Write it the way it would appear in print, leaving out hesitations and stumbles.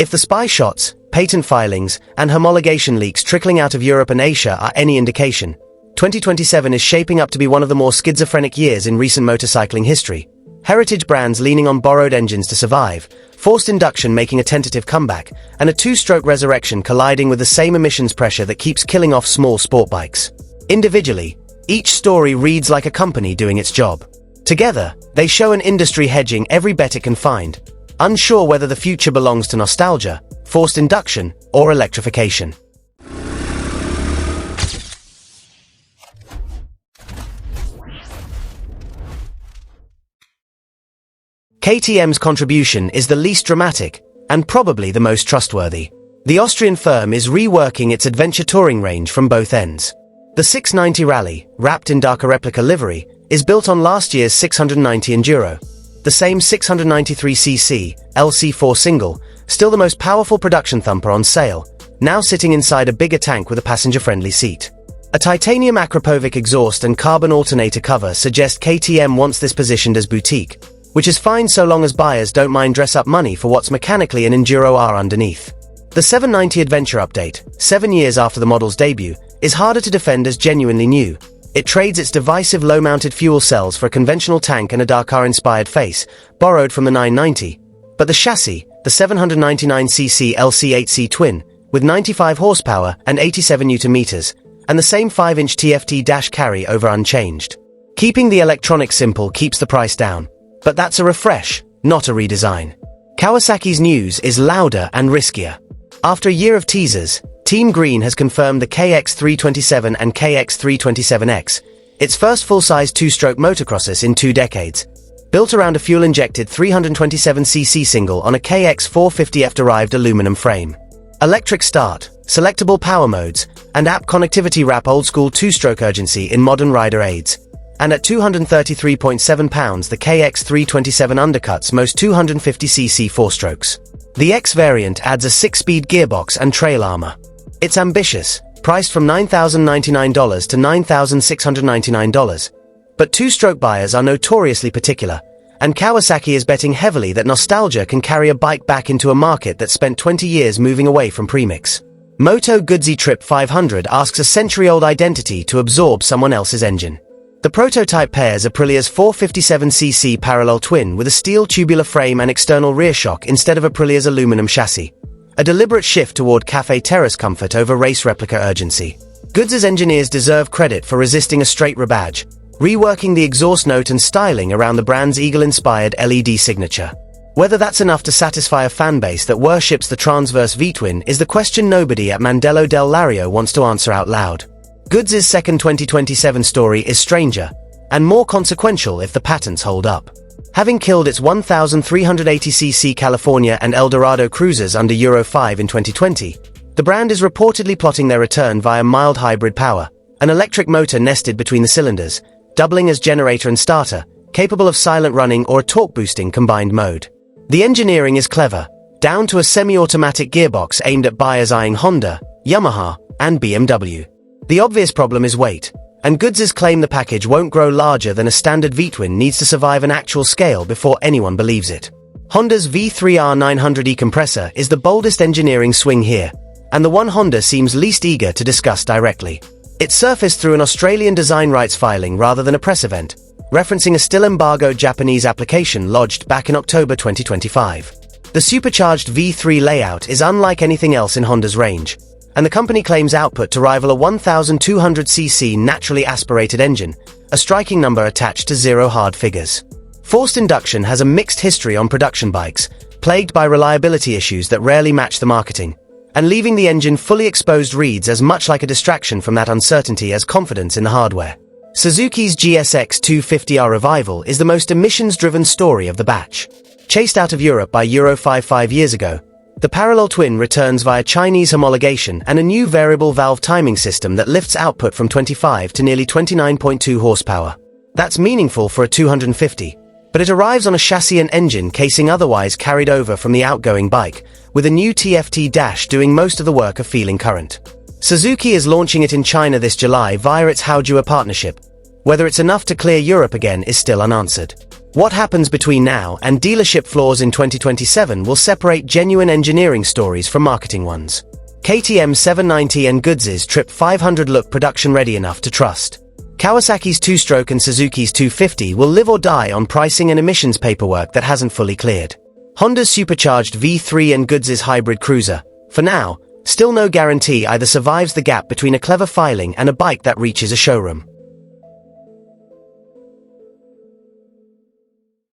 If the spy shots, patent filings, and homologation leaks trickling out of Europe and Asia are any indication, 2027 is shaping up to be one of the more schizophrenic years in recent motorcycling history. Heritage brands leaning on borrowed engines to survive, forced induction making a tentative comeback, and a two-stroke resurrection colliding with the same emissions pressure that keeps killing off small sport bikes. Individually, each story reads like a company doing its job. Together, they show an industry hedging every bet it can find, unsure whether the future belongs to nostalgia, forced induction, or electrification. KTM's contribution is the least dramatic, and probably the most trustworthy. The Austrian firm is reworking its adventure touring range from both ends. The 690 Rally, wrapped in darker replica livery, is built on last year's 690 Enduro. The same 693cc, LC4 single, still the most powerful production thumper on sale, now sitting inside a bigger tank with a passenger-friendly seat. A titanium Akrapovic exhaust and carbon alternator cover suggest KTM wants this positioned as boutique, which is fine so long as buyers don't mind dress-up money for what's mechanically an Enduro R underneath. The 790 Adventure update, 7 years after the model's debut, is harder to defend as genuinely new. It trades its divisive low-mounted fuel cells for a conventional tank and a Dakar-inspired face, borrowed from the 990. But the chassis, the 799cc LC8C twin, with 95 horsepower and 87 Nm, and the same 5-inch TFT dash carry over unchanged. Keeping the electronics simple keeps the price down. But that's a refresh, not a redesign. Kawasaki's news is louder and riskier. After a year of teasers, Team Green has confirmed the KX327 and KX327X, its first full-size two-stroke motocrosses in 2 decades, built around a fuel-injected 327cc single on a KX450F-derived aluminum frame. Electric start, selectable power modes, and app connectivity wrap old-school two-stroke urgency in modern rider aids. And at £233.7, the KX327 undercuts most 250cc four-strokes. The X variant adds a 6-speed gearbox and trail armor. It's ambitious, priced from $9,099 to $9,699. But two-stroke buyers are notoriously particular, and Kawasaki is betting heavily that nostalgia can carry a bike back into a market that spent 20 years moving away from premix. Moto Guzzi Trip 500 asks a century-old identity to absorb someone else's engine. The prototype pairs Aprilia's 457cc parallel twin with a steel tubular frame and external rear shock instead of Aprilia's aluminum chassis. A deliberate shift toward Café Terrace comfort over race replica urgency. Guzzi's engineers deserve credit for resisting a straight rebadge, reworking the exhaust note and styling around the brand's eagle-inspired LED signature. Whether that's enough to satisfy a fanbase that worships the transverse V-twin is the question nobody at Mandello del Lario wants to answer out loud. Guzzi's second 2027 story is stranger, and more consequential if the patents hold up. Having killed its 1,380cc California and Eldorado cruisers under Euro 5 in 2020, the brand is reportedly plotting their return via mild hybrid power, an electric motor nested between the cylinders, doubling as generator and starter, capable of silent running or a torque-boosting combined mode. The engineering is clever, down to a semi-automatic gearbox aimed at buyers eyeing Honda, Yamaha, and BMW. The obvious problem is weight, and Guzzi's claim the package won't grow larger than a standard V-twin needs to survive an actual scale before anyone believes it. Honda's V3R 900e compressor is the boldest engineering swing here, and the one Honda seems least eager to discuss directly. It surfaced through an Australian design rights filing rather than a press event, referencing a still-embargoed Japanese application lodged back in October 2025. The supercharged V3 layout is unlike anything else in Honda's range, and the company claims output to rival a 1,200cc naturally aspirated engine, a striking number attached to zero hard figures. Forced induction has a mixed history on production bikes, plagued by reliability issues that rarely match the marketing, and leaving the engine fully exposed reads as much like a distraction from that uncertainty as confidence in the hardware. Suzuki's GSX-250R revival is the most emissions-driven story of the batch. Chased out of Europe by Euro 5 years ago, the parallel twin returns via Chinese homologation and a new variable valve timing system that lifts output from 25 to nearly 29.2 horsepower. That's meaningful for a 250, but it arrives on a chassis and engine casing otherwise carried over from the outgoing bike, with a new TFT dash doing most of the work of feeling current. Suzuki is launching it in China this July via its Haojue partnership. Whether it's enough to clear Europe again is still unanswered. What happens between now and dealership floors in 2027 will separate genuine engineering stories from marketing ones. KTM 790 and Guzzi's Trip 500 look production ready enough to trust. Kawasaki's 2-stroke and Suzuki's 250 will live or die on pricing and emissions paperwork that hasn't fully cleared. Honda's supercharged V3 and Guzzi's hybrid cruiser, for now, still no guarantee either survives the gap between a clever filing and a bike that reaches a showroom.